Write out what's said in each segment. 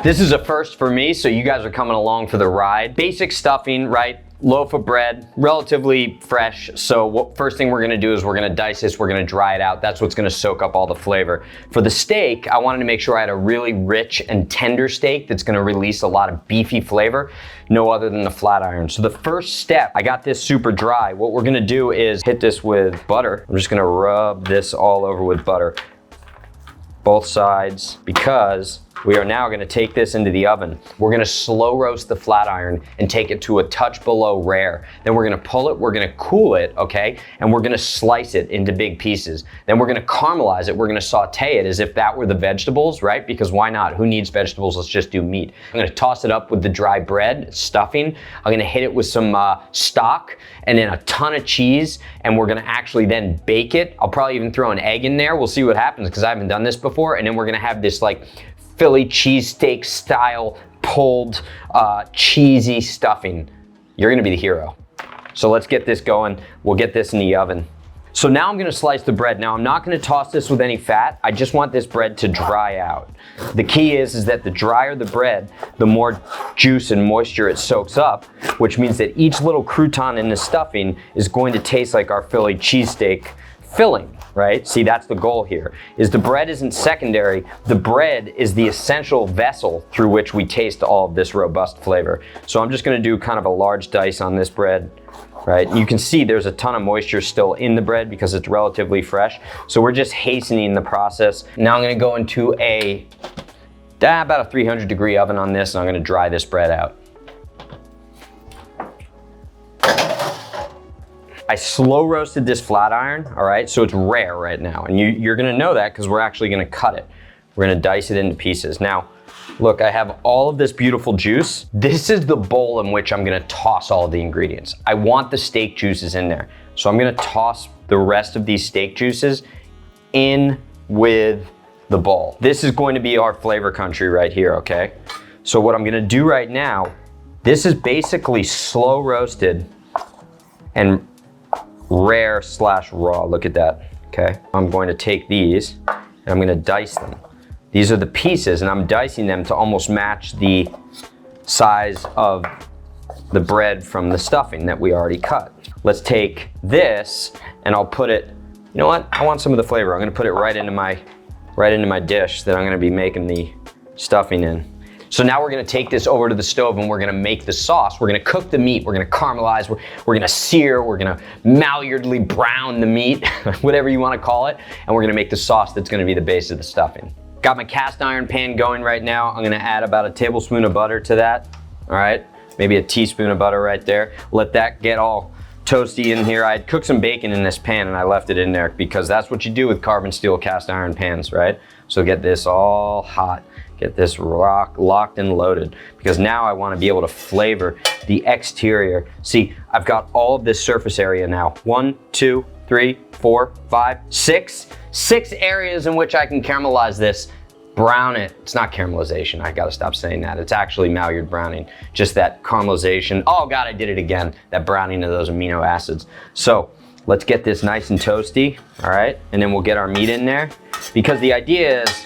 This is a first for me, so you guys are coming along for the ride. Basic stuffing, right? Loaf of bread, relatively fresh. So first thing we're gonna do is we're gonna dice this, we're gonna dry it out. That's what's gonna soak up all the flavor. For the steak, I wanted to make sure I had a really rich and tender steak that's gonna release a lot of beefy flavor, no other than the flat iron. So the first step, I got this super dry. What we're gonna do is hit this with butter. I'm just gonna rub this all over with butter, both sides, because we are now gonna take this into the oven. We're gonna slow roast the flat iron and take it to a touch below rare. Then we're gonna pull it, we're gonna cool it, okay? And we're gonna slice it into big pieces. Then we're gonna caramelize it, we're gonna saute it as if that were the vegetables, right? Because why not? Who needs vegetables? Let's just do meat. I'm gonna toss it up with the dry bread, stuffing. I'm gonna hit it with some stock and then a ton of cheese, and we're gonna actually then bake it. I'll probably even throw an egg in there. We'll see what happens because I haven't done this before. And then we're gonna have this like Philly cheesesteak style pulled cheesy stuffing. You're gonna be the hero. So let's get this going. We'll get this in the oven. So now I'm gonna slice the bread. Now I'm not gonna toss this with any fat. I just want this bread to dry out. The key is that the drier the bread, the more juice and moisture it soaks up, which means that each little crouton in the stuffing is going to taste like our Philly cheesesteak filling, right? See, that's the goal here, is the bread isn't secondary. The bread is the essential vessel through which we taste all of this robust flavor. So I'm just gonna do kind of a large dice on this bread, right? You can see there's a ton of moisture still in the bread because it's relatively fresh. So we're just hastening the process. Now I'm gonna go into about a 300-degree oven on this, and I'm gonna dry this bread out. I slow roasted this flat iron, all right? So it's rare right now. And you're gonna know that because we're actually gonna cut it. We're gonna dice it into pieces. Now, look, I have all of this beautiful juice. This is the bowl in which I'm gonna toss all of the ingredients. I want the steak juices in there. So I'm gonna toss the rest of these steak juices in with the bowl. This is going to be our flavor country right here, okay? So what I'm gonna do right now, this is basically slow roasted and rare / raw, look at that, okay? I'm going to take these and I'm gonna dice them. These are the pieces and I'm dicing them to almost match the size of the bread from the stuffing that we already cut. Let's take this and I'll put it, you know what? I want some of the flavor. I'm gonna put it right into my dish that I'm gonna be making the stuffing in. So now we're gonna take this over to the stove and we're gonna make the sauce. We're gonna cook the meat, we're gonna caramelize, we're gonna sear, we're gonna Maillardly brown the meat, whatever you wanna call it, and we're gonna make the sauce that's gonna be the base of the stuffing. Got my cast iron pan going right now. I'm gonna add about a tablespoon of butter to that, all right? Maybe a teaspoon of butter right there. Let that get all toasty in here. I had cooked some bacon in this pan and I left it in there because that's what you do with carbon steel cast iron pans, right? So get this all hot. Get this locked and loaded, because now I want to be able to flavor the exterior. See, I've got all of this surface area now. 1, 2, 3, 4, 5, 6. 6 areas in which I can caramelize this, brown it. It's not caramelization, I gotta stop saying that. It's actually Maillard browning, just that caramelization. Oh God, I did it again. That browning of those amino acids. So let's get this nice and toasty, all right? And then we'll get our meat in there, because the idea is,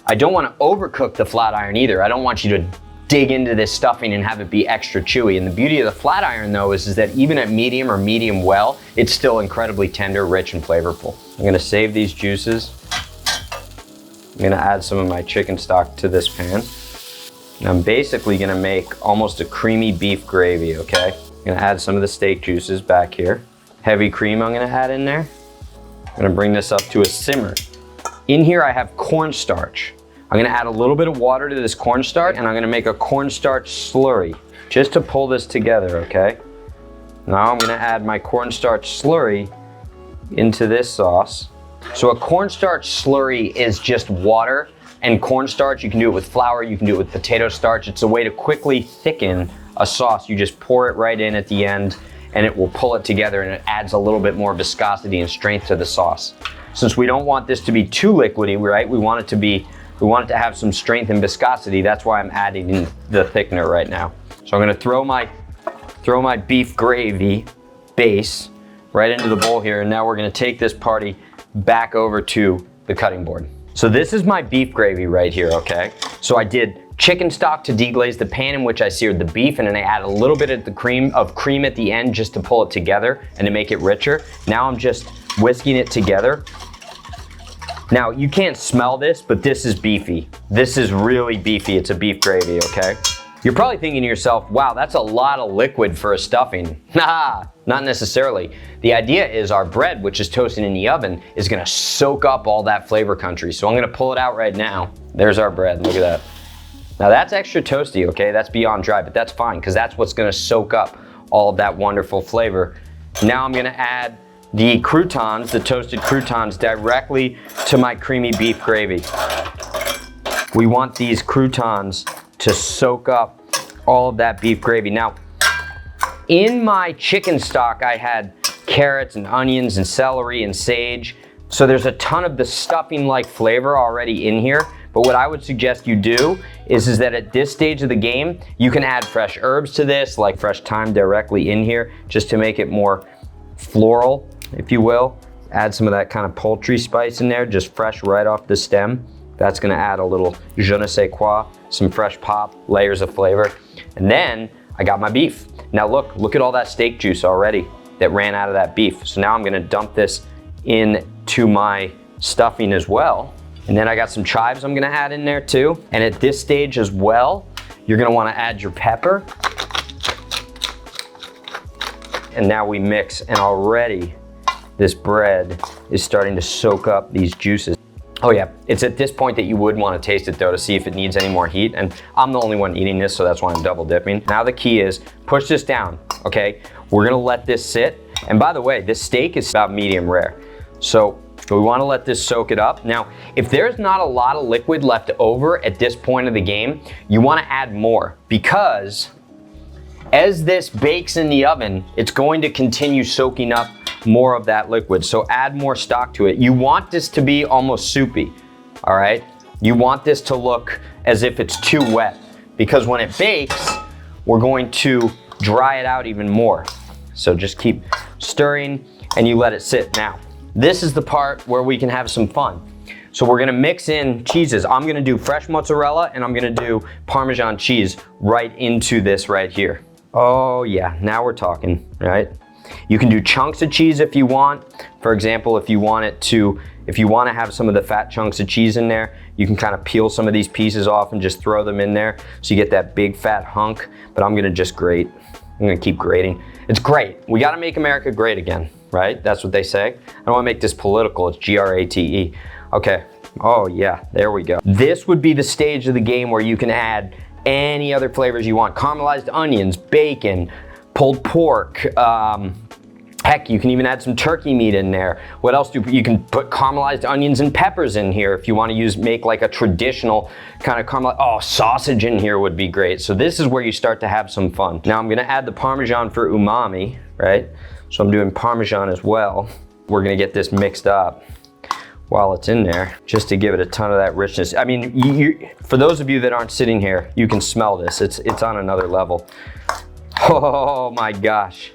I don't want to overcook the flat iron either. I don't want you to dig into this stuffing and have it be extra chewy. And the beauty of the flat iron though is that even at medium or medium well, it's still incredibly tender, rich, and flavorful. I'm gonna save these juices. I'm gonna add some of my chicken stock to this pan. And I'm basically gonna make almost a creamy beef gravy, okay? I'm gonna add some of the steak juices back here. Heavy cream I'm gonna add in there. I'm gonna bring this up to a simmer. In here I have cornstarch. I'm gonna add a little bit of water to this cornstarch and I'm gonna make a cornstarch slurry just to pull this together, okay? Now I'm gonna add my cornstarch slurry into this sauce. So a cornstarch slurry is just water and cornstarch. You can do it with flour, you can do it with potato starch. It's a way to quickly thicken a sauce. You just pour it right in at the end and it will pull it together and it adds a little bit more viscosity and strength to the sauce. Since we don't want this to be too liquidy, right? We want it to have some strength and viscosity. That's why I'm adding in the thickener right now. So I'm gonna throw my beef gravy base right into the bowl here, and now we're gonna take this party back over to the cutting board. So this is my beef gravy right here, okay? So I did chicken stock to deglaze the pan in which I seared the beef, and then I add a little bit of the cream at the end just to pull it together and to make it richer. Now I'm just whisking it together. Now you can't smell this, but this is beefy. This is really beefy. It's a beef gravy, okay? You're probably thinking to yourself, wow, that's a lot of liquid for a stuffing. Nah, not necessarily. The idea is our bread, which is toasting in the oven, is gonna soak up all that flavor country. So I'm gonna pull it out right now. There's our bread, look at that. Now that's extra toasty, okay? That's beyond dry, but that's fine, because that's what's gonna soak up all of that wonderful flavor. Now I'm gonna add the croutons, the toasted croutons, directly to my creamy beef gravy. We want these croutons to soak up all of that beef gravy. Now, in my chicken stock, I had carrots and onions and celery and sage. So there's a ton of the stuffing-like flavor already in here. But what I would suggest you do is that at this stage of the game, you can add fresh herbs to this, like fresh thyme directly in here, just to make it more floral, if you will. Add some of that kind of poultry spice in there, just fresh right off the stem. That's gonna add a little je ne sais quoi, some fresh pop, layers of flavor. And then I got my beef. Now look at all that steak juice already that ran out of that beef. So now I'm gonna dump this into my stuffing as well. And then I got some chives I'm gonna add in there too. And at this stage as well, you're gonna wanna add your pepper. And now we mix, and already this bread is starting to soak up these juices. Oh yeah, it's at this point that you would want to taste it though to see if it needs any more heat, and I'm the only one eating this, so that's why I'm double dipping. Now the key is push this down, okay? We're gonna let this sit, and by the way, this steak is about medium rare, so we want to let this soak it up. Now, if there's not a lot of liquid left over at this point of the game, you want to add more, because as this bakes in the oven, it's going to continue soaking up more of that liquid. So add more stock to it. You want this to be almost soupy, all right? You want this to look as if it's too wet, because when it bakes, we're going to dry it out even more. So just keep stirring and you let it sit. Now, this is the part where we can have some fun. So we're gonna mix in cheeses. I'm gonna do fresh mozzarella and I'm gonna do Parmesan cheese right into this right here. Oh yeah, now we're talking, right? You can do chunks of cheese if you want. For example, if you want to have some of the fat chunks of cheese in there, you can kind of peel some of these pieces off and just throw them in there so you get that big fat hunk, but I'm gonna just grate. I'm gonna keep grating. It's great. We gotta make America great again, right? That's what they say. I don't wanna make this political, it's G-R-A-T-E. Okay, oh yeah, there we go. This would be the stage of the game where you can add any other flavors you want. Caramelized onions, bacon, pulled pork, heck, you can even add some turkey meat in there. What else you can put caramelized onions and peppers in here if you want to make like a traditional kind of caramel. Oh, sausage in here would be great. So this is where you start to have some fun. Now I'm gonna add the Parmesan for umami, right? So I'm doing Parmesan as well. We're gonna get this mixed up while it's in there, just to give it a ton of that richness. I mean, for those of you that aren't sitting here, you can smell this. It's on another level. Oh my gosh.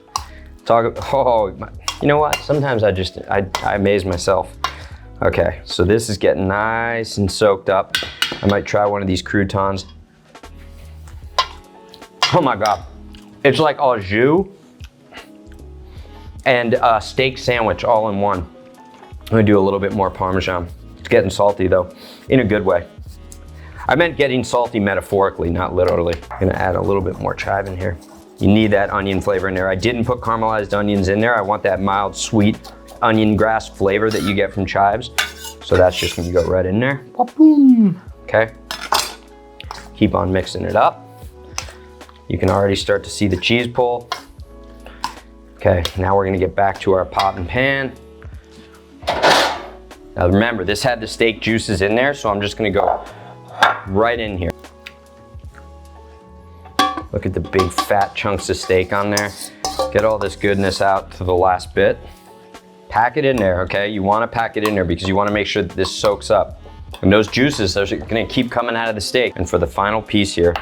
You know what? Sometimes I amaze myself. Okay, so this is getting nice and soaked up. I might try one of these croutons. Oh my God. It's like au jus and a steak sandwich all in one. I'm gonna do a little bit more Parmesan. It's getting salty though, in a good way. I meant getting salty metaphorically, not literally. I'm gonna add a little bit more chive in here. You need that onion flavor in there. I didn't put caramelized onions in there. I want that mild, sweet onion grass flavor that you get from chives. So that's just gonna go right in there. Boom. Okay. Keep on mixing it up. You can already start to see the cheese pull. Okay, now we're gonna get back to our pot and pan. Now remember, this had the steak juices in there, so I'm just gonna go right in here. Look at the big fat chunks of steak on there. Get all this goodness out to the last bit. Pack it in there, okay? You wanna pack it in there because you wanna make sure that this soaks up. And those juices are gonna keep coming out of the steak. And for the final piece here,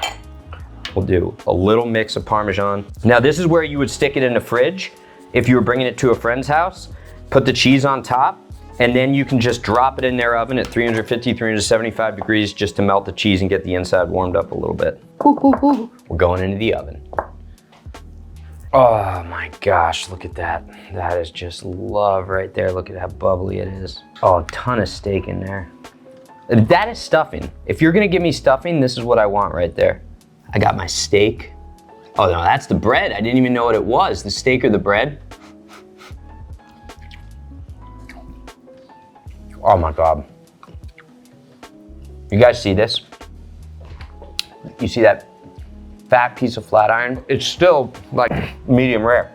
we'll do a little mix of Parmesan. Now this is where you would stick it in the fridge if you were bringing it to a friend's house. Put the cheese on top, And then you can just drop it in their oven at 350, 375 degrees just to melt the cheese and get the inside warmed up a little bit. We're going into the oven. Oh my gosh, look at that. That is just love right there. Look at how bubbly it is. Oh, a ton of steak in there. That is stuffing. If you're gonna give me stuffing, this is what I want right there. I got my steak. Oh no, that's the bread. I didn't even know what it was. The steak or the bread. Oh my God. You guys see this? You see that fat piece of flat iron? It's still like medium rare.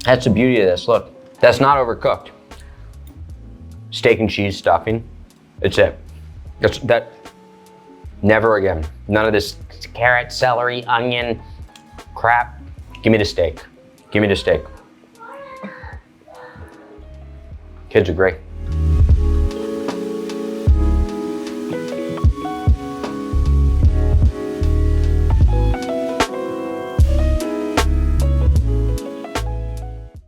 That's the beauty of this, look. That's not overcooked. Steak and cheese stuffing, it's it. That, never again. None of this carrot, celery, onion, crap. Give me the steak, give me the steak. Kids agree.